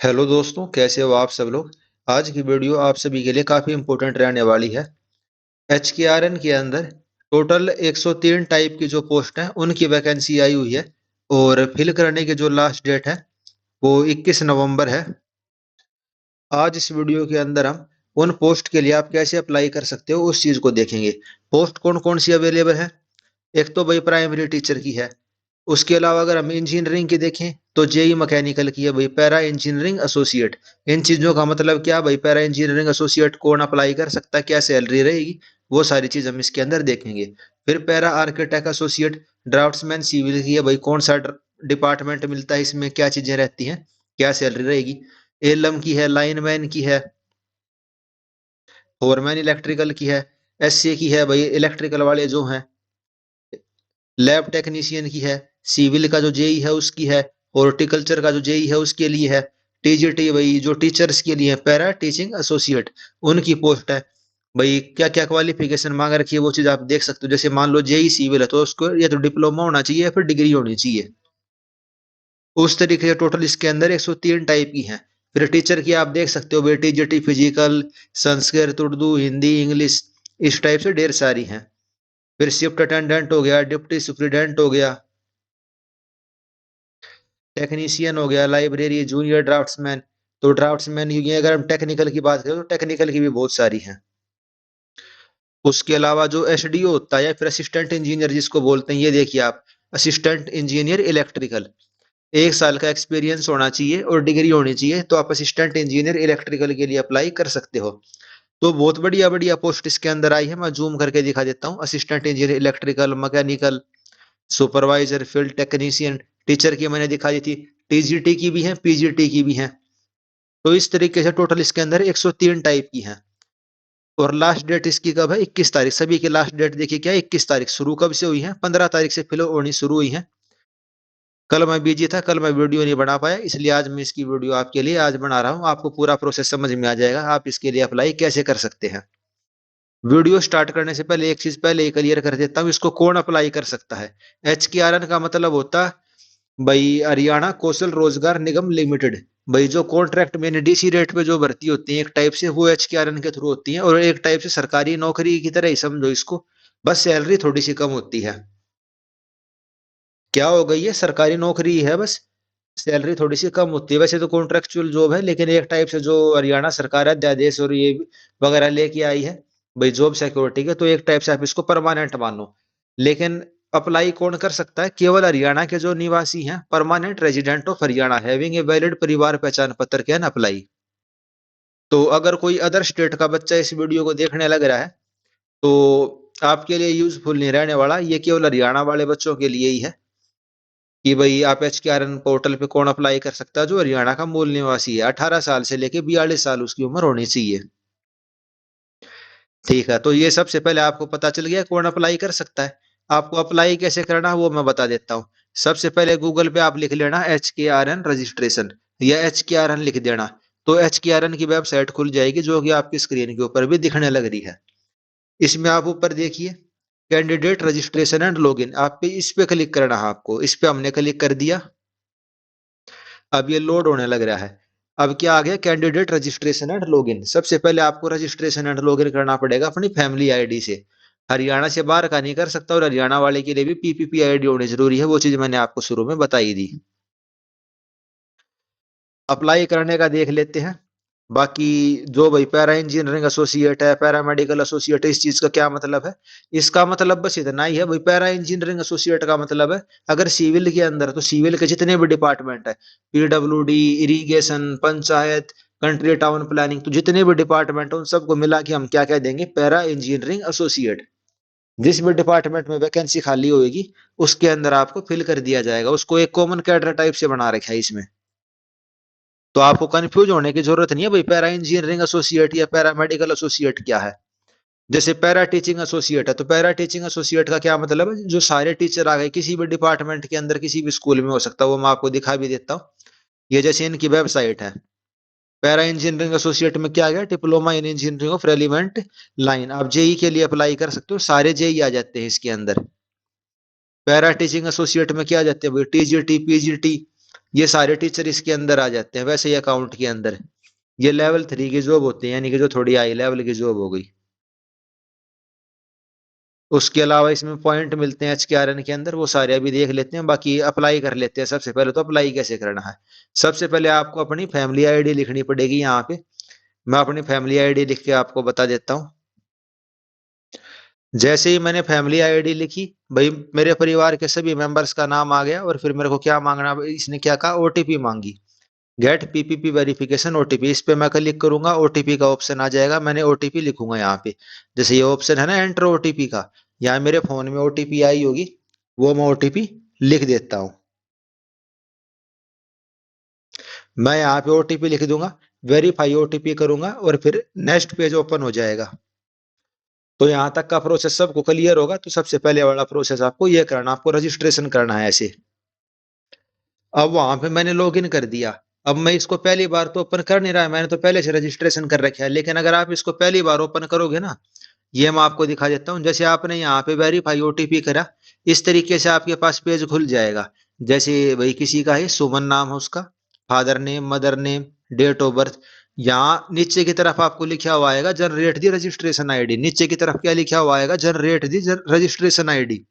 Hello दोस्तों, कैसे हो आप सब लोग। आज की वीडियो आप सभी के लिए काफ़ी इम्पोर्टेंट रहने वाली है। HKRN के अंदर टोटल 103 टाइप की जो पोस्ट हैं उनकी वैकेंसी आई हुई है। और फिल करने की जो लास्ट डेट है वो 21 नवंबर है। आज इस वीडियो के अंदर हम उन पोस्ट के लिए आप कैसे अप्लाई कर सकते हो उस चीज़ को देखेंगे। पोस्ट कौन कौन सी अवेलेबल है। एक तो भाई प्राइमरी टीचर की है। उसके अलावा अगर हम इंजीनियरिंग की देखें तो जेई मैकेनिकल की है भाई, पैरा इंजीनियरिंग एसोसिएट। इन चीजों का मतलब क्या भाई, पैरा इंजीनियरिंग एसोसिएट कौन अप्लाई कर सकता है, क्या सैलरी रहेगी, वो सारी चीज हम इसके अंदर देखेंगे। फिर para architect associate draftsman civil की है भाई, कौन सा डिपार्टमेंट मिलता है, इसमें क्या चीजें रहती हैं, क्या सैलरी रहेगी। एलएम की है, लाइनमैन की है, फोरमैन इलेक्ट्रिकल की है, एससी की है भाई इलेक्ट्रिकल वाले जो हैं, लैब टेक्नीशियन की है, सिविल का जो जेई है उसकी है, हॉर्टिकल्चर का जो जेई है उसके लिए है, टीजीटी भाई जो टीचर्स के लिए है, पैरा टीचिंग एसोसिएट उनकी पोस्ट है। भाई क्या क्या क्वालिफिकेशन मांग रखी है वो चीज आप देख सकते हो। जैसे मान लो जेई सिविल है तो उसको या तो डिप्लोमा होना चाहिए या फिर डिग्री होनी चाहिए। उस तरीके से टोटल इसके अंदर 103 टाइप की हैं। फिर टीचर की आप देख सकते हो भाई, TGT physical, Sanskrit, Urdu, Hindi, English, इस टाइप से ढेर सारी हैं। फिर शिफ्ट अटेंडेंट हो गया, डिप्टी सुपरिटेंडेंट हो गया, टेक्नीशियन हो गया, लाइब्रेरी, जूनियर ड्राफ्ट्समैन। तो ड्राफ्ट्समैन की अगर हम टेक्निकल की बात करें तो टेक्निकल की भी बहुत सारी हैं। उसके अलावा जो एसडीओ होता है या फिर असिस्टेंट इंजीनियर जिसको बोलते हैं, ये देखिए आप, असिस्टेंट इंजीनियर इलेक्ट्रिकल, 1 साल का एक्सपीरियंस होना चाहिए और डिग्री होनी चाहिए, तो आप असिस्टेंट इंजीनियर इलेक्ट्रिकल के लिए अप्लाई कर सकते हो। तो बहुत बढ़िया बढ़िया पोस्ट इसके अंदर आई है, मैं जूम करके दिखा देता हूँ। Assistant engineer electrical, mechanical, supervisor, field technician, teacher की मैंने दिखा दी थी, टीजीटी की भी है, पीजीटी की भी है। तो इस तरीके से टोटल इसके अंदर 103 टाइप की हैं। और लास्ट डेट इसकी कब है, 21 तारीख। सभी की लास्ट डेट देखिए क्या है, 21 तारीख। शुरू कब से हुई है, 15 तारीख से फिल होनी शुरू हुई है। कल मैं बिजी था, कल मैं वीडियो नहीं बना पाया, इसलिए आज मैं इसकी वीडियो आपके लिए आज बना रहा हूँ। आपको पूरा प्रोसेस समझ में आ जाएगा, आप इसके लिए अप्लाई कैसे कर सकते हैं। वीडियो स्टार्ट करने से पहले एक चीज पहले ही क्लियर कर देता हूँ, इसको कौन अप्लाई कर सकता है। HKRN का मतलब होता है भाई हरियाणा कौशल रोजगार निगम लिमिटेड। भाई जो कॉन्ट्रैक्ट में डीसी रेट पे जो भर्ती होती है एक टाइप से, वो HKRN के थ्रू होती है। और एक टाइप से सरकारी नौकरी की तरह ही समझो इसको, बस सैलरी थोड़ी सी कम होती है। क्या हो गई है, सरकारी नौकरी है बस, सैलरी थोड़ी सी कम होती है। वैसे तो कॉन्ट्रेक्चुअल जॉब है, लेकिन एक टाइप से जो हरियाणा सरकार है अध्यादेश और ये वगैरह लेके आई है भाई जॉब सिक्योरिटी के, तो एक टाइप से आप इसको परमानेंट मानो। लेकिन अप्लाई कौन कर सकता है, केवल हरियाणा के जो निवासी हैं, permanent resident of Haryana having a valid परिवार पहचान पत्र, कैन अप्लाई। तो अगर कोई अदर स्टेट का बच्चा इस वीडियो को देखने लग रहा है तो आपके लिए यूजफुल नहीं रहने वाला, ये केवल हरियाणा वाले बच्चों के लिए ही है कि भाई आप HKRN पोर्टल पे कौन अप्लाई कर सकता है, जो हरियाणा का मूल निवासी है, 18 साल से लेके 42 साल उसकी उम्र होनी चाहिए। ठीक है, तो ये सबसे पहले आपको पता चल गया कौन अप्लाई कर सकता है। आपको अप्लाई कैसे करना है वो मैं बता देता हूँ। सबसे पहले गूगल पे आप लिख लेना HKRN रजिस्ट्रेशन, या HKRN लिख देना। तो HKRN की वेबसाइट खुल जाएगी, जो कि आपकी स्क्रीन के ऊपर भी दिखने लग रही है। इसमें आप ऊपर देखिए, कैंडिडेट रजिस्ट्रेशन एंड लॉगिन, आप पे इस पे क्लिक करना है आपको। इस पे हमने क्लिक कर दिया, अब ये लोड होने लग रहा है। अब क्या आ गया, कैंडिडेट रजिस्ट्रेशन एंड लॉगिन। सबसे पहले आपको रजिस्ट्रेशन एंड लॉगिन करना पड़ेगा अपनी फैमिली आईडी से। हरियाणा से बाहर का नहीं कर सकता, और हरियाणा वाले के लिए भी पीपीपी आईडी होनी जरूरी है, वो चीज मैंने आपको शुरू में बताई दी। अप्लाई करने का देख लेते हैं। बाकी जो भाई पैरा इंजीनियरिंग एसोसिएट है, पैरा मेडिकल एसोसिएट है, इस चीज का क्या मतलब है। इसका मतलब बस इतना ही है भाई, पैरा इंजीनियरिंग एसोसिएट का मतलब है अगर सिविल के अंदर, तो सिविल के जितने भी डिपार्टमेंट है, PWD, irrigation, panchayat, country town planning, तो जितने भी डिपार्टमेंट है उन सबको मिला के हम क्या कह देंगे, पैरा इंजीनियरिंग एसोसिएट। जिस भी डिपार्टमेंट में वैकेंसी खाली होगी उसके अंदर आपको फिल कर दिया जाएगा, उसको एक कॉमन कैडर टाइप से बना रखा है इसमें। तो आपको कंफ्यूज होने की जरूरत नहीं है भाई, पैरा इंजीनियरिंग एसोसिएट या पैरा मेडिकल एसोसिएट क्या है। जैसे पैरा टीचिंग एसोसिएट है, तो पैरा टीचिंग एसोसिएट का क्या मतलब है, जो सारे टीचर आ गए किसी भी डिपार्टमेंट के अंदर, किसी भी स्कूल में हो सकता है, वो मैं आपको दिखा भी देता हूँ। ये जैसे इनकी वेबसाइट है, पैरा इंजीनियरिंग एसोसिएट में क्या आ गया, diploma in engineering of relevant line. आप जेई के लिए अप्लाई कर सकते हो, सारे जेई आ जाते हैं इसके अंदर। पैरा टीचिंग एसोसिएट में क्या आ जाते हैं भाई, टीजीटी, पीजीटी, ये सारे टीचर इसके अंदर आ जाते हैं। वैसे ही अकाउंट के अंदर ये लेवल 3 की जॉब होती है, यानी कि जो थोड़ी हाई लेवल की जॉब हो गई। उसके अलावा इसमें पॉइंट मिलते हैं HKRN के अंदर, वो सारे अभी देख लेते हैं। बाकी अप्लाई कर लेते हैं। सबसे पहले तो अप्लाई कैसे करना है। सबसे पहले आपको अपनी फैमिली आईडी लिखनी पड़ेगी यहाँ पे। मैं अपनी फैमिली आईडी लिख के आपको बता देता हूँ। जैसे ही मैंने फैमिली आईडी लिखी, भाई मेरे परिवार के सभी मेंबर्स का नाम आ गया, और फिर मेरे को क्या मांगना, इसने क्या कहा, ओटीपी मांगी। गेट पीपीपी वेरिफिकेशन ओटीपी, इस पे मैं क्लिक करूंगा, ओटीपी का ऑप्शन आ जाएगा। मैंने ओटीपी लिखूंगा यहाँ पे। जैसे ये ऑप्शन है ना एंटर ओटीपी का, यहाँ मेरे फोन में ओटीपी आई होगी, वो मैं ओटीपी लिख देता हूँ। मैं यहाँ पे ओटीपी लिख दूंगा, वेरीफाई ओटीपी करूंगा, और फिर नेक्स्ट पेज ओपन हो जाएगा। तो यहाँ तक का प्रोसेस सबको क्लियर होगा। तो सबसे पहले वाला प्रोसेस आपको ये करना, आपको रजिस्ट्रेशन करना है ऐसे। अब वहां पे मैंने लॉग इन कर दिया। अब मैं इसको पहली बार तो ओपन कर नहीं रहा है, मैंने तो पहले से रजिस्ट्रेशन कर रखा है। लेकिन अगर आप इसको पहली बार ओपन करोगे ना, ये मैं आपको दिखा देता हूँ। जैसे आपने यहाँ पे वेरीफाई ओटीपी करा, इस तरीके से आपके पास पेज खुल जाएगा। जैसे वही किसी का है, सुमन नाम है उसका, father name, mother name, date of birth. यहाँ नीचे की तरफ आपको लिखा हुआ आएगा जनरेट दी रजिस्ट्रेशन आईडी। नीचे की तरफ क्या लिखा हुआ आएगा, जनरेट दी रजिस्ट्रेशन आईडी।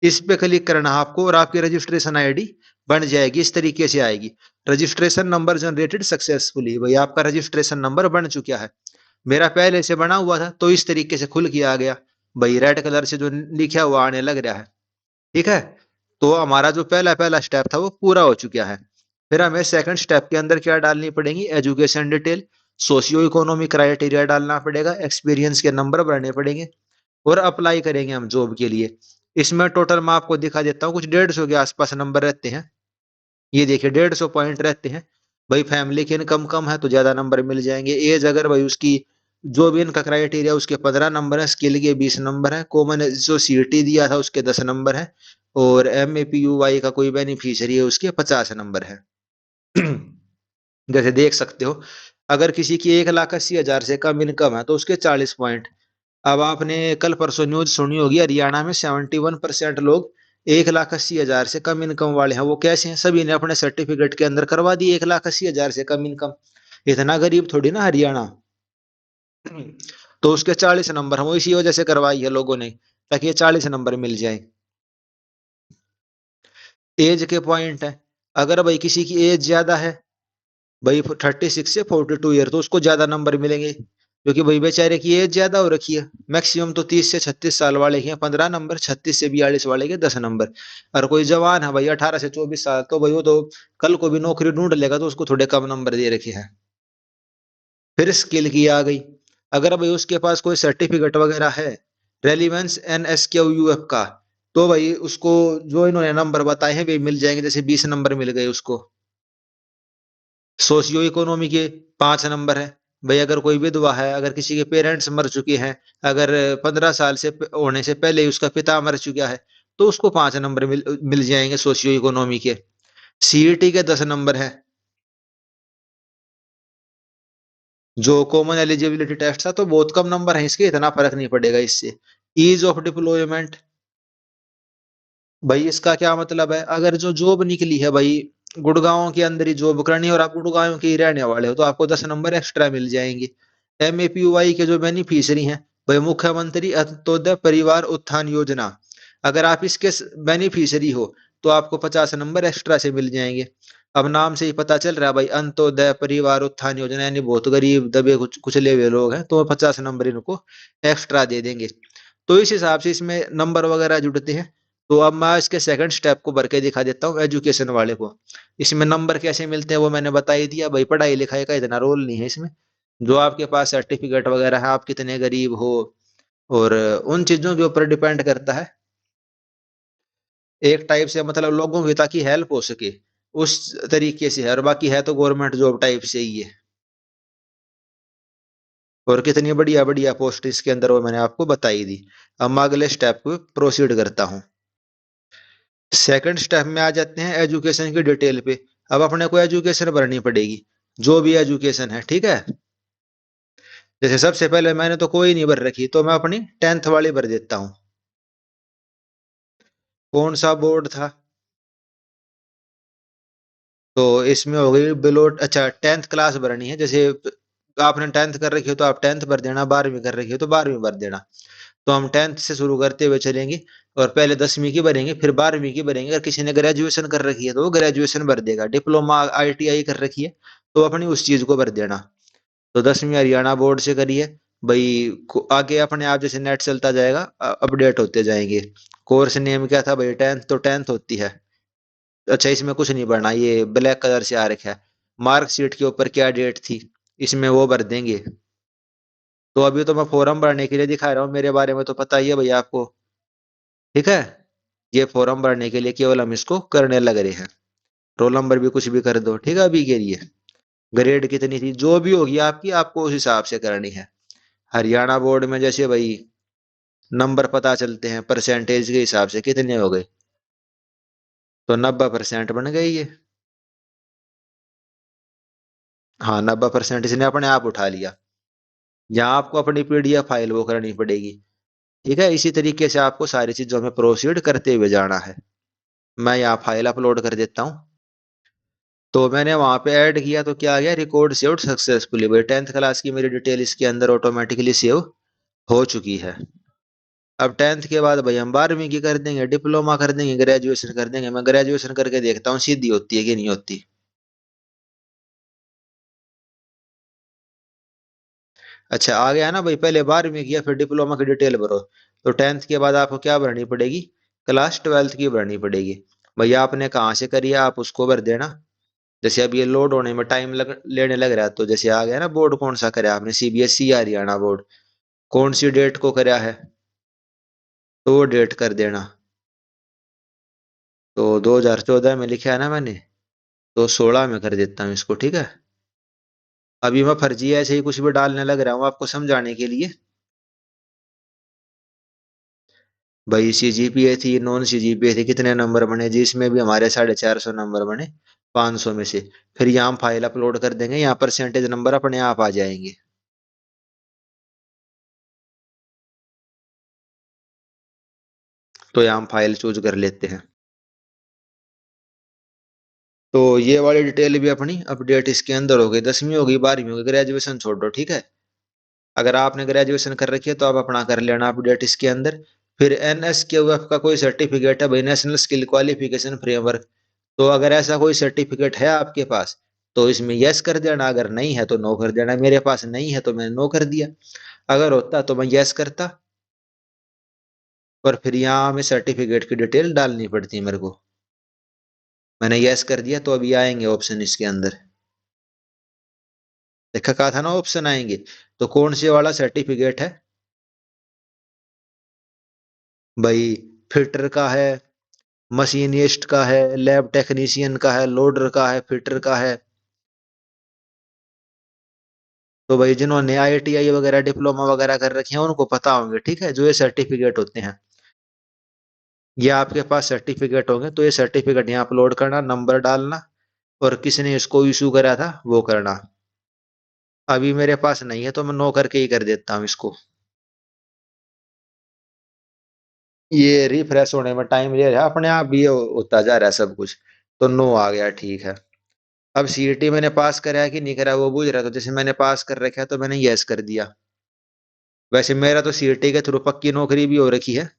इस पे क्लिक करना है आपको, और आपकी रजिस्ट्रेशन आईडी बन जाएगी। इस तरीके से आएगी, रजिस्ट्रेशन नंबर जनरेटेड सक्सेसफुली। भाई आपका रजिस्ट्रेशन नंबर बन चुका है। मेरा पहले से बना हुआ था, तो इस तरीके से खुल के आ गया। भाई रेड कलर से जो लिखा हुआ आने लग रहा है। ठीक है, तो हमारा जो पहला पहला स्टेप था वो पूरा हो चुका है। फिर हमें सेकंड स्टेप के अंदर क्या डालनी पड़ेगी, education detail, socio economic criteria डालना पड़ेगा, एक्सपीरियंस के नंबर भरने पड़ेंगे, और अप्लाई करेंगे हम जॉब के लिए। इसमें टोटल मैं आपको दिखा देता हूँ, कुछ 150 के आसपास नंबर रहते हैं। ये देखिए 150 पॉइंट रहते हैं। भाई फैमिली की इनकम कम है तो ज्यादा नंबर मिल जाएंगे। एज अगर भाई उसकी जो भी इनका क्राइटेरिया उसके 15 नंबर है, स्किल के 20 नंबर है, कॉमन जो सीटी दिया था उसके 10 नंबर है, और MAPUY का कोई बेनिफिशियरी है उसके 50 नंबर है। जैसे देख सकते हो, अगर किसी की 1,80,000 से कम इनकम है तो उसके 40 पॉइंट। अब आपने कल परसों न्यूज सुनी होगी, हरियाणा में 71% लोग 1,80,000 से कम इनकम वाले हैं। वो कैसे हैं, सभी ने अपने सर्टिफिकेट के अंदर करवा दी 1,80,000 से कम इनकम। इतना गरीब थोड़ी ना हरियाणा। तो उसके 40 नंबर हम वो इसी वजह से करवाई है लोगों ने, ताकि ये 40 नंबर मिल जाए। एज के पॉइंट है, अगर भाई किसी की एज ज्यादा है, भाई 36 से 42 ईयर, तो उसको ज्यादा नंबर मिलेंगे, क्योंकि भाई बेचारे की एज ज्यादा हो रखी है। मैक्सिमम तो 30 से 36 साल वाले के 15 नंबर, 36 से 42 वाले के 10 नंबर। और कोई जवान है भाई 18 से 24 साल, तो भाई वो तो कल को भी नौकरी ढूंढ लेगा, तो उसको थोड़े कम नंबर दे रखे हैं। फिर स्किल की आ गई, अगर भाई उसके पास कोई सर्टिफिकेट वगैरह है, रेलिवेंस NSQF का, तो भाई उसको जो इन्होंने नंबर बताए हैं वे मिल जाएंगे। जैसे 20 नंबर मिल गए उसको। सोशियो इकोनॉमी के 5 नंबर है। भाई अगर कोई विधवा है, अगर किसी के पेरेंट्स मर चुके हैं, अगर 15 साल से होने से पहले ही उसका पिता मर चुका है, तो उसको 5 नंबर मिल जाएंगे सोशियो इकोनॉमी के। CET के 10 नंबर है। जो कॉमन एलिजिबिलिटी टेस्ट था तो बहुत कम नंबर है इसके, इतना फर्क नहीं पड़ेगा इससे। ईज ऑफ डिप्लॉयमेंट, भाई इसका क्या मतलब है, अगर जो जॉब निकली है भाई, गुड़गांव के अंदर ही जॉब करनी है और आप गुड़गांव के ही रहने वाले हो, तो आपको 10 नंबर एक्स्ट्रा मिल जाएंगे। MAPUY के जो बेनिफिशियरी हैं, भाई मुख्यमंत्री अंत्योदय परिवार उत्थान योजना, अगर आप इसके बेनिफिशियरी हो तो आपको 50 नंबर एक्स्ट्रा से मिल जाएंगे। अब नाम से ही पता चल रहा है भाई, अंत्योदय परिवार उत्थान योजना, यानी बहुत गरीब दबे कुचले हुए लोग हैं, तो 50 नंबर इनको एक्स्ट्रा दे देंगे। तो इस हिसाब से इसमें नंबर वगैरह जुड़ते हैं। तो अब मैं इसके सेकंड स्टेप को भर के दिखा देता हूँ, एजुकेशन वाले को। इसमें नंबर कैसे मिलते हैं वो मैंने बता ही दिया। भाई पढ़ाई लिखाई का इतना रोल नहीं है इसमें, जो आपके पास सर्टिफिकेट वगैरह है, आप कितने गरीब हो, और उन चीजों के ऊपर डिपेंड करता है। एक टाइप से मतलब लोगों की ताकि हेल्प हो सके, उस तरीके से है। और बाकी है तो गवर्नमेंट जॉब टाइप से ही है। और कितनी बढ़िया बढ़िया पोस्ट इसके अंदर वो मैंने आपको बताई दी। अब मैं अगले स्टेप पे प्रोसीड करता हूँ। सेकंड स्टेप में आ जाते हैं एजुकेशन की डिटेल पे। अब अपने को एजुकेशन भरनी पड़ेगी, जो भी एजुकेशन है, ठीक है। जैसे सबसे पहले मैंने तो कोई नहीं भर रखी, तो मैं अपनी 10th वाली भर देता हूँ। कौन सा बोर्ड था, तो इसमें हो गई बिलो, अच्छा 10th क्लास भरनी है, जैसे आपने 10th कर रखी हो तो आप 10th भर देना, 12वीं कर रखी हो तो 12वीं भर देना। तो हम 10th से शुरू करते हुए चलेंगे और पहले 10वीं की भरेंगे, फिर 12वीं की भरेंगे। अगर किसी ने ग्रेजुएशन कर रखी है तो वो ग्रेजुएशन भर देगा, डिप्लोमा ITI कर रखी है तो अपनी उस चीज को भर देना। तो 10वीं हरियाणा बोर्ड से करिए भाई। आगे अपने आप जैसे नेट चलता जाएगा अपडेट होते जाएंगे। कोर्स नेम क्या था भाई, 10th तो 10th होती है। अच्छा इसमें कुछ नहीं भरना, ये ब्लैक कलर से आ रखा है। मार्कशीट के ऊपर क्या डेट थी इसमें वो भर देंगे। तो अभी तो मैं फॉर्म भरने के लिए दिखा रहा हूँ, मेरे बारे में तो पता ही है भैया आपको। ठीक है, ये फॉर्म भरने के लिए केवल हम इसको करने लग रहे हैं। रोल नंबर भी कुछ भी कर दो, ठीक है अभी के लिए। ग्रेड कितनी थी जो भी होगी आपकी, आपको उस हिसाब से करनी है। हरियाणा बोर्ड में जैसे भाई नंबर पता चलते हैं परसेंटेज के हिसाब से कितने हो गए, तो 90% बन गई ये। हाँ 90% इसने अपने आप उठा लिया। यहाँ आपको अपनी PDF फाइल वो करनी पड़ेगी। ठीक है, इसी तरीके से आपको सारी चीजों में प्रोसीड करते हुए जाना है। मैं यहाँ फाइल अपलोड कर देता हूँ। तो मैंने वहां पे ऐड किया तो क्या आ गया, रिकॉर्ड सेव्ड सक्सेसफुली। भाई 10th क्लास की मेरी डिटेल इसके अंदर ऑटोमेटिकली सेव हो चुकी है। अब 10th के बाद भाई हम 12वीं की कर देंगे, डिप्लोमा कर देंगे, ग्रेजुएशन कर देंगे। मैं ग्रेजुएशन करके देखता हूँ सीधी होती है कि नहीं होती। अच्छा आ गया ना भाई, पहले 12वीं किया फिर डिप्लोमा की डिटेल भरो। तो 10th के बाद आपको क्या भरनी पड़ेगी, क्लास 12th की भरनी पड़ेगी। भैया आपने कहाँ से करी है आप उसको भर देना। जैसे अब ये लोड होने में टाइम लेने लग रहा है, तो जैसे आ गया ना बोर्ड कौन सा कराया आपने, CBSE या हरियाणा बोर्ड, कौन सी डेट को कराया है तो वो डेट कर देना। तो 2014 में लिखा है ना मैंने, तो 16 में कर देता हूँ इसको, ठीक है। अभी मैं फर्जी ऐसे ही कुछ भी डालने लग रहा हूँ आपको समझाने के लिए। भाई CGPA थी, नॉन CGPA थी, कितने नंबर बने जी, इसमें भी हमारे 450 नंबर बने 500 में से। फिर यहाँ हम फाइल अपलोड कर देंगे, यहाँ परसेंटेज नंबर अपने आप आ जाएंगे। तो यहाँ हम फाइल चूज कर लेते हैं। तो ये वाली डिटेल भी अपनी अपडेट इसके अंदर हो गई, 10वीं हो गई, 12वीं हो गई, ग्रेजुएशन छोड़ दो, ठीक है। अगर आपने ग्रेजुएशन कर रखी है तो आप अपना कर लेना अपडेट इसके अंदर। फिर NSQF का कोई सर्टिफिकेट है भाई, नेशनल स्किल क्वालिफिकेशन फ्रेमवर्क। तो अगर ऐसा कोई सर्टिफिकेट है आपके पास तो इसमें यस कर देना, अगर नहीं है तो नो कर देना। मेरे पास नहीं है तो मैंने नो कर दिया, अगर होता तो मैं यस करता। और फिर यहाँ हमें सर्टिफिकेट की डिटेल डालनी पड़ती है मेरे को। मैंने यस कर दिया तो अभी आएंगे ऑप्शन इसके अंदर। देखा कहा था ना ऑप्शन आएंगे। तो कौन से वाला सर्टिफिकेट है भाई, फिटर का है, मशीनिस्ट का है, लैब टेक्नीशियन का है, लोडर का है, फिटर का है। तो भाई जिन्होंने ITI वगैरह डिप्लोमा वगैरह कर रखे हैं उनको पता होंगे, ठीक है, जो ये सर्टिफिकेट होते हैं। ये आपके पास सर्टिफिकेट होंगे तो ये सर्टिफिकेट यहाँ अपलोड करना, नंबर डालना और किसने इसको इशू करा था वो करना। अभी मेरे पास नहीं है तो मैं नो करके ही कर देता हूँ इसको। ये रिफ्रेश होने में टाइम ले रहा है, अपने आप भी ये होता जा रहा है सब कुछ। तो नो आ गया, ठीक है। अब CET मैंने पास करा है कि नहीं करा वो पूछ रहा, तो जैसे मैंने पास कर रखा है तो मैंने यस कर दिया। वैसे मेरा तो CET के थ्रू पक्की नौकरी भी हो रखी है।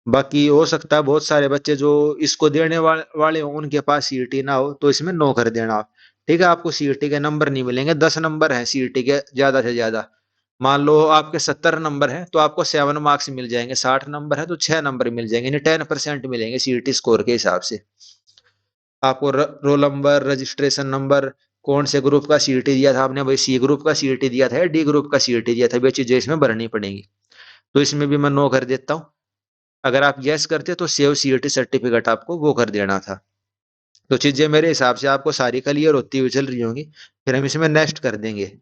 बाकी हो सकता है बहुत सारे बच्चे जो इसको देने वाले हो उनके पास CET ना हो, तो इसमें नो कर देना आप। ठीक है, आपको CET के नंबर नहीं मिलेंगे, 10 नंबर है CET के ज्यादा से ज्यादा। मान लो आपके 70 नंबर है तो आपको 7 मार्क्स मिल जाएंगे, 60 नंबर है तो 6 नंबर मिल जाएंगे, यानी 10% मिलेंगे CET स्कोर के हिसाब से। आपको रोल नंबर, रजिस्ट्रेशन नंबर, कौन से ग्रुप का CET दिया था आपने भाई, C ग्रुप का CET दिया था या D ग्रुप का CET दिया था, ये चीजें इसमें भरनी पड़ेंगी। तो इसमें भी मैं नो कर देता हूँ। अगर आप यस करते तो सेव CET सर्टिफिकेट आपको वो कर देना था। तो चीजें मेरे हिसाब से आपको सारी क्लियर होती हुई चल रही होंगी। फिर हम इसमें नेक्स्ट कर देंगे।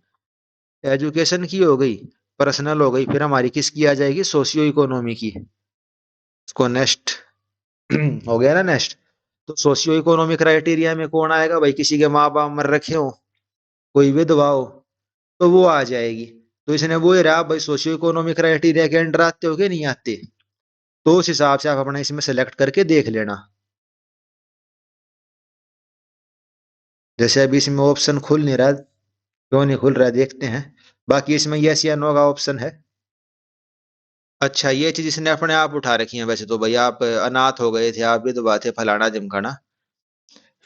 एजुकेशन की हो गई, पर्सनल हो गई, फिर हमारी किसकी आ जाएगी, सोशियो इकोनॉमी की। इसको नेक्स्ट हो गया ना नेक्स्ट। तो सोशियो इकोनॉमी क्राइटेरिया में कौन आएगा भाई, किसी के माँ बाप मर रखे हो, कोई विधवा हो, तो वो आ जाएगी। तो इसने वो ही रहा भाई, सोशियो इकोनॉमी क्राइटेरिया के अंडर आते हो कि नहीं आते। तो उस हिसाब से आप अपना इसमें सेलेक्ट करके देख लेना। जैसे अभी इसमें ऑप्शन खुल नहीं रहा, क्यों नहीं खुल रहा है देखते हैं। बाकी इसमें यस या नो का ऑप्शन है। अच्छा, ये चीज इसने अपने आप उठा रखी है वैसे तो भाई, आप अनाथ हो गए थे, आप विधवा थे, फलाना ढिमकाना।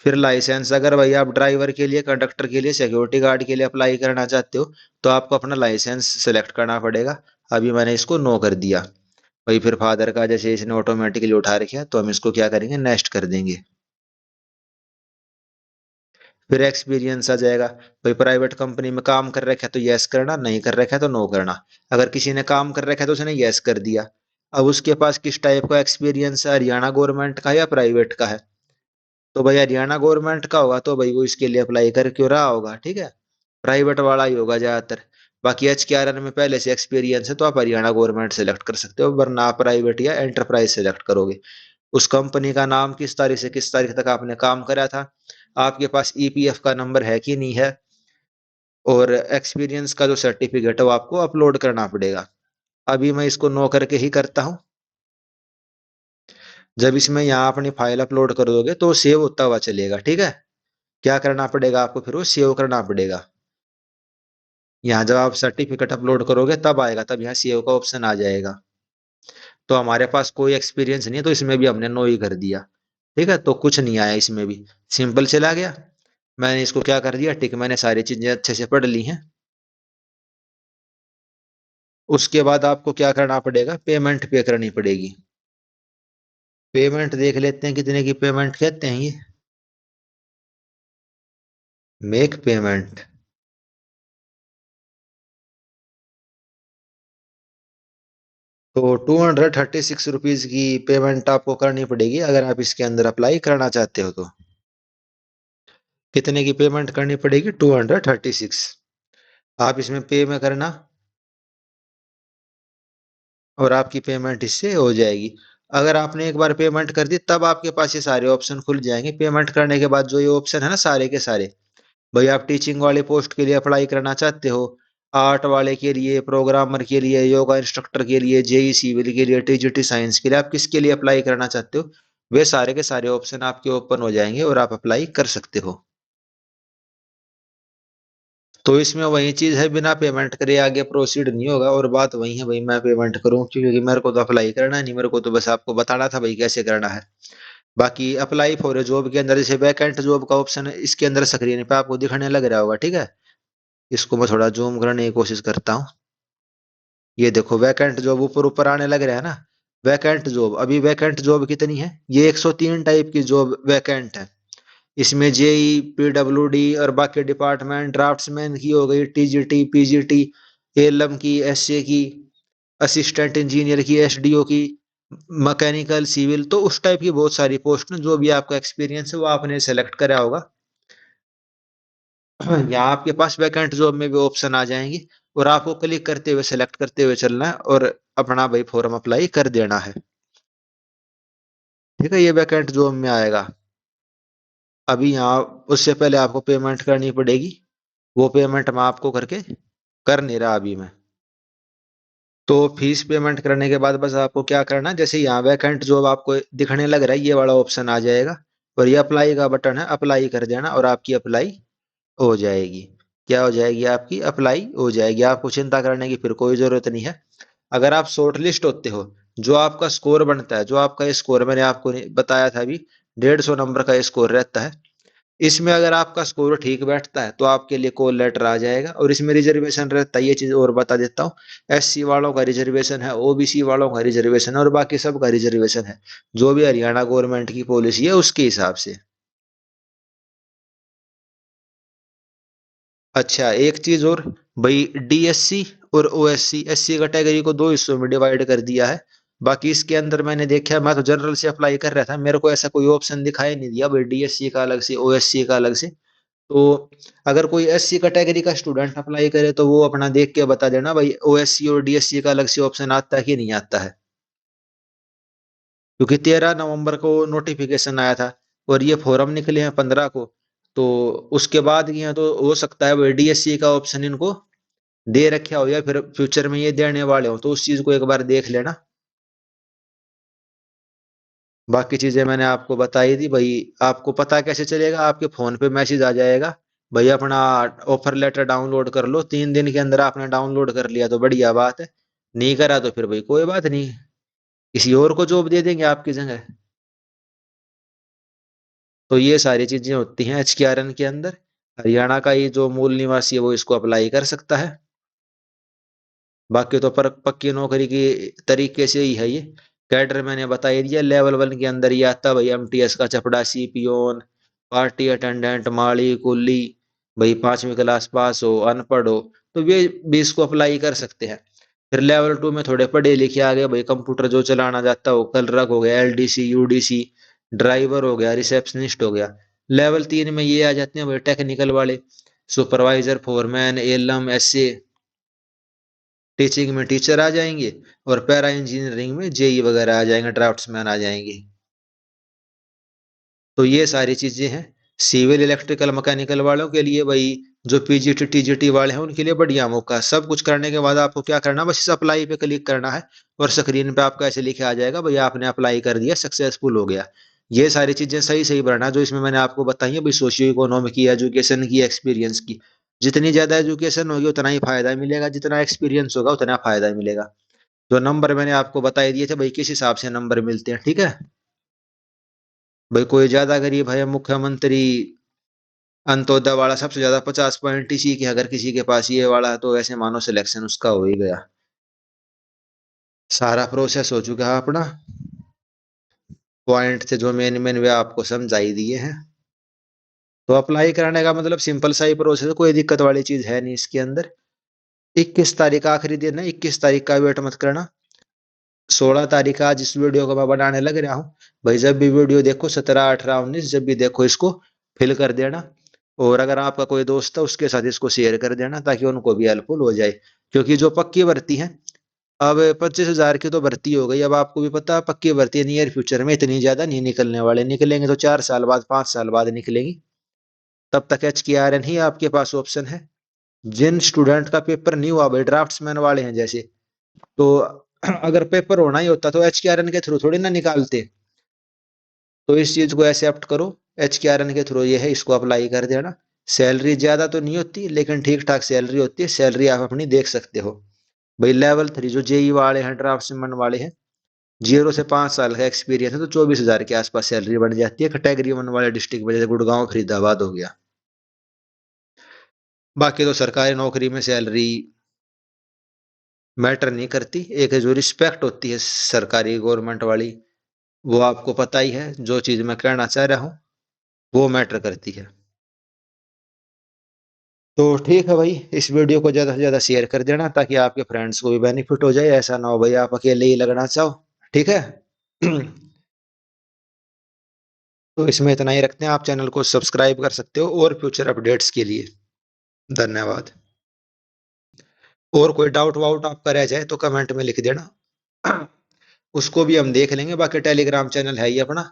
फिर लाइसेंस, अगर भाई आप ड्राइवर के लिए, कंडक्टर के लिए, सिक्योरिटी गार्ड के लिए अप्लाई करना चाहते हो, तो आपको अपना लाइसेंस सेलेक्ट करना पड़ेगा। अभी मैंने इसको नो कर दिया। भाई फिर फादर का जैसे इसने ऑटोमेटिकली उठा रखा है, तो हम इसको क्या करेंगे, नेक्स्ट कर देंगे। फिर एक्सपीरियंस आ जाएगा। भाई प्राइवेट कंपनी में काम कर रखा है तो यस करना, नहीं कर रखा है तो नो करना। अगर किसी ने काम कर रखा है तो उसने यस कर दिया। अब उसके पास किस टाइप का एक्सपीरियंस है, हरियाणा गवर्नमेंट का या प्राइवेट का है। तो भाई हरियाणा गवर्नमेंट का होगा तो भाई वो इसके लिए अप्लाई कर क्यों रहा होगा, ठीक है। प्राइवेट वाला ही होगा ज्यादातर। बाकी HKRN में पहले से एक्सपीरियंस है तो आप हरियाणा गवर्नमेंट सेलेक्ट कर सकते हो, वरना आप प्राइवेट या एंटरप्राइज सेलेक्ट करोगे। उस कंपनी का नाम, किस तारीख से किस तारीख तक आपने काम करा था, आपके पास EPF का नंबर है कि नहीं है, और एक्सपीरियंस का जो सर्टिफिकेट है वो आपको अपलोड करना पड़ेगा। अभी मैं इसको नो करके ही करता हूँ। जब इसमें यहाँ अपनी फाइल अपलोड कर दोगे तो सेव होता हुआ चलेगा, ठीक है। क्या करना पड़ेगा आपको, फिर वो सेव करना पड़ेगा। यहाँ जब आप सर्टिफिकेट अपलोड करोगे तब आएगा, तब यहाँ सेव का ऑप्शन आ जाएगा। तो हमारे पास कोई एक्सपीरियंस नहीं है तो इसमें भी हमने नो ही कर दिया। ठीक है, तो कुछ नहीं आया इसमें भी, सिंपल चला गया। मैंने इसको क्या कर दिया, टिक, मैंने सारी चीजें अच्छे से पढ़ ली हैं। उसके बाद आपको क्या करना पड़ेगा, पेमेंट पे करनी पड़ेगी। पेमेंट देख लेते हैं कितने की पेमेंट कहते हैं ये। Make payment. तो 236 रुपीज की पेमेंट आपको करनी पड़ेगी अगर आप इसके अंदर अप्लाई करना चाहते हो तो। कितने की पेमेंट करनी पड़ेगी, 236। आप इसमें पे में करना, और आपकी पेमेंट इससे हो जाएगी। अगर आपने एक बार पेमेंट कर दी तब आपके पास ये सारे ऑप्शन खुल जाएंगे। पेमेंट करने के बाद जो ये ऑप्शन है ना सारे के सारे, भाई आप टीचिंग वाले पोस्ट के लिए अप्लाई करना चाहते हो, आर्ट वाले के लिए, प्रोग्रामर के लिए, योगा इंस्ट्रक्टर के लिए, JEE सिविल के लिए, TGT साइंस के लिए, आप किसके लिए अप्लाई करना चाहते हो, वे सारे के सारे ऑप्शन आपके ओपन हो जाएंगे और आप अप्लाई कर सकते हो। तो इसमें वही चीज है, बिना पेमेंट करे आगे प्रोसीड नहीं होगा, और बात वही है भाई, मैं पेमेंट करूं क्योंकि मेरे को तो अप्लाई करना नहीं, मेरे को तो बस आपको बताना था भाई कैसे करना है। बाकी अप्लाई फॉर जॉब के अंदर जैसे वैकेंट जॉब का ऑप्शन है, इसके अंदर स्क्रीन पे आपको दिखने लग रहा होगा, ठीक है। इसको मैं थोड़ा जूम करने की कोशिश करता हूँ। ये देखो वैकेंट जॉब ऊपर ऊपर आने लग रहा है ना। वैकेंट जॉब, अभी वैकेंट जॉब कितनी है, ये 103 टाइप की जॉब वैकेंट है। इसमें JEE, PWD और बाकी डिपार्टमेंट, ड्राफ्ट्समैन की हो गई, TGT, PGT, ALM की, SA की, असिस्टेंट इंजीनियर की, SDO की, मैकेनिकल, सिविल, तो उस टाइप की बहुत सारी पोस्ट हैं। जो भी आपका एक्सपीरियंस है वो आपने सेलेक्ट करा होगा। यहाँ आपके पास वैकेंट जॉब में भी ऑप्शन आ जाएंगी, और आपको क्लिक करते हुए सेलेक्ट करते हुए चलना है और अपना भाई फॉर्म अप्लाई कर देना है। ठीक है, ये वैकेंट जॉब में आएगा। अभी यहाँ उससे पहले आपको पेमेंट करनी पड़ेगी, वो पेमेंट मैं आपको करके कर नहीं रहा अभी मैं। तो फीस पेमेंट करने के बाद बस आपको क्या करना है, जैसे यहाँ वैकेंट जॉब आपको दिखने लग रहा है ये वाला ऑप्शन आ जाएगा, और ये अप्लाई का बटन है, अप्लाई कर देना और आपकी अप्लाई हो जाएगी। क्या हो जाएगी, आपकी अप्लाई हो जाएगी, आपको चिंता करने की फिर कोई जरूरत नहीं है। अगर आप शॉर्ट लिस्ट होते हो, जो आपका स्कोर बनता है, जो आपका स्कोर मैंने आपको बताया था अभी, 150 नंबर का स्कोर रहता है। इसमें अगर आपका स्कोर ठीक बैठता है तो आपके लिए कॉल लेटर आ जाएगा, और इसमें रिजर्वेशन रहता है, ये चीज और बता देता हूँ। SC वालों का रिजर्वेशन है, OBC वालों का रिजर्वेशन है, और बाकी सब का रिजर्वेशन है, जो भी हरियाणा गवर्नमेंट की पॉलिसी है उसके हिसाब से। अच्छा, एक चीज और, भाई DSC और OSC, SC कैटेगरी को दो हिस्सों में डिवाइड कर दिया है। बाकी इसके अंदर मैंने देखा, मैं तो जनरल से अप्लाई कर रहा था, मेरे को ऐसा कोई ऑप्शन दिखाई नहीं दिया भाई DSC का अलग से, OSC का अलग से। तो अगर कोई SC कैटेगरी का स्टूडेंट अप्लाई करे तो वो अपना देख के बता देना भाई, OSC और DSC का अलग से ऑप्शन आता है कि नहीं आता है। क्योंकि 13 नवंबर को नोटिफिकेशन आया था, और ये फॉर्म निकले हैं 15 को। तो उसके बाद किया तो हो सकता है भाई DSC का ऑप्शन इनको दे रखा हो, या फिर फ्यूचर में ये देने वाले हो, तो उस चीज को एक बार देख लेना। बाकी चीजें मैंने आपको बताई थी भाई। आपको पता कैसे चलेगा? आपके फोन पे मैसेज आ जाएगा भाई, अपना ऑफर लेटर डाउनलोड कर लो। 3 दिन के अंदर आपने डाउनलोड कर लिया तो बढ़िया बात है, नहीं करा तो फिर भाई कोई बात नहीं, किसी और को जॉब दे देंगे आपकी जगह। तो ये सारी चीजें होती हैं HKRN के अंदर। हरियाणा का ही जो मूल निवासी है वो इसको अप्लाई कर सकता है। बाकी तो पर पक्की नौकरी की तरीके से ही है ये। कैडर मैंने बता ही दिया, लेवल 1 के अंदर ये आता भाई, MTS का चपड़ासी, पियोन, पार्टी अटेंडेंट, माली, कुली। भाई 5वीं क्लास पास हो, अनपढ़ हो, तो वे भी इसको अप्लाई कर सकते हैं। फिर लेवल 2 में थोड़े पढ़े लिखे आ गए भाई, कंप्यूटर जो चलाना जाता हो, क्लर्क हो गया, LDC, UDC, ड्राइवर हो गया, रिसेप्शनिस्ट हो गया। लेवल 3 में ये आ जाते हैं भाई टेक्निकल वाले, supervisor, foreman, LM, SA। Teaching में टीचर आ जाएंगे, और पैरा इंजीनियरिंग में JE वगैरह आ जाएंगे, ड्राफ्ट्समैन आ जाएंगे। तो ये सारी चीजें हैं। सिविल, इलेक्ट्रिकल, मैकेनिकल वालों के लिए भाई, जो PGT TGT वाले हैं उनके लिए बढ़िया मौका है। सब कुछ करने के बाद आपको क्या करना है, बस इस अप्लाई पे क्लिक करना है, और स्क्रीन पे आपका ऐसे लिखे आ जाएगा भाई आपने अप्लाई कर दिया, सक्सेसफुल हो गया। ये सारी चीजें सही सही भरना जो इसमें मैंने आपको बताई है भाई, सोशियो इकोनॉमिक की, एजुकेशन की, एक्सपीरियंस की। जितनी ज्यादा एजुकेशन होगी उतना ही फायदा मिलेगा, जितना एक्सपीरियंस होगा उतना फायदा मिलेगा। जो नंबर मैंने आपको बताई दिए थे भाई, किस हिसाब से नंबर मिलते हैं, ठीक है। भाई कोई ज्यादा गरीब है, मुख्यमंत्री, अंत्योदय वाला सबसे ज्यादा 50 पॉइंट इसी के, अगर किसी के पास ये वाला है तो ऐसे मानो सिलेक्शन उसका हो ही गया। सारा प्रोसेस हो चुका है अपना, पॉइंट थे जो मेन मेन वे आपको समझाई दिए हैं। तो अप्लाई कराने का मतलब सिंपल सा ही प्रोसेस है, कोई दिक्कत वाली चीज है नहीं इसके अंदर। 21 तारीख आखिरी दिन है, 21 तारीख का वेट मत करना। 16 तारीख आज इस वीडियो को मैं बनाने लग रहा हूँ। भाई जब भी वीडियो देखो, 17, 18, 19 जब भी देखो इसको फिल कर देना। और अगर आपका कोई दोस्त है उसके साथ इसको शेयर कर देना, ताकि उनको भी हेल्पफुल हो जाए। क्योंकि जो पक्की भर्ती है, अब 25,000 की तो भर्ती हो गई, अब आपको भी पता है पक्की भर्ती नियर फ्यूचर में इतनी ज्यादा नहीं निकलने वाले, निकलेंगे तो 4 साल बाद, 5 साल बाद निकलेंगी। तब तक HKRN ही आपके पास ऑप्शन है। जिन स्टूडेंट का पेपर नहीं हुआ भाई, ड्राफ्ट्समैन वाले हैं जैसे, तो अगर पेपर होना ही होता तो HKRN के थ्रू थोड़ी ना निकालते। तो इस चीज को एक्सेप्ट करो, HKRN के थ्रू ये है, इसको अप्लाई कर देना। सैलरी ज्यादा तो नहीं होती, लेकिन ठीक ठाक सैलरी होती है, सैलरी आप अपनी देख सकते हो। भाई लेवल 3 जो JE वाले हैं, ड्राफ्ट्समैन वाले हैं, 0 से 5 साल का एक्सपीरियंस है तो 24,000 के आसपास सैलरी बन जाती है, कैटेगरी 1 वाले डिस्ट्रिक्ट में, जैसे गुड़गांव, फरीदाबाद हो गया। बाकी तो सरकारी नौकरी में सैलरी मैटर नहीं करती, एक जो रिस्पेक्ट होती है सरकारी गवर्नमेंट वाली, वो आपको पता ही है। जो चीज मैं कहना चाह रहा हूँ वो मैटर करती है। तो ठीक है भाई, इस वीडियो को ज्यादा से ज्यादा शेयर कर देना, ताकि आपके फ्रेंड्स को भी बेनिफिट हो जाए, ऐसा ना हो भाई आप अकेले ही लगना चाहो। ठीक है। तो इसमें इतना ही रखते हैं, आप चैनल को सब्सक्राइब कर सकते हो और फ्यूचर अपडेट्स के लिए। धन्यवाद। और कोई डाउट वाउट आपका रह जाए तो कमेंट में लिख देना। उसको भी हम देख लेंगे। बाकी टेलीग्राम चैनल है ही अपना,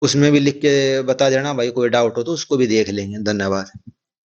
उसमें भी लिख के बता देना भाई, कोई डाउट हो तो उसको भी देख लेंगे। धन्यवाद।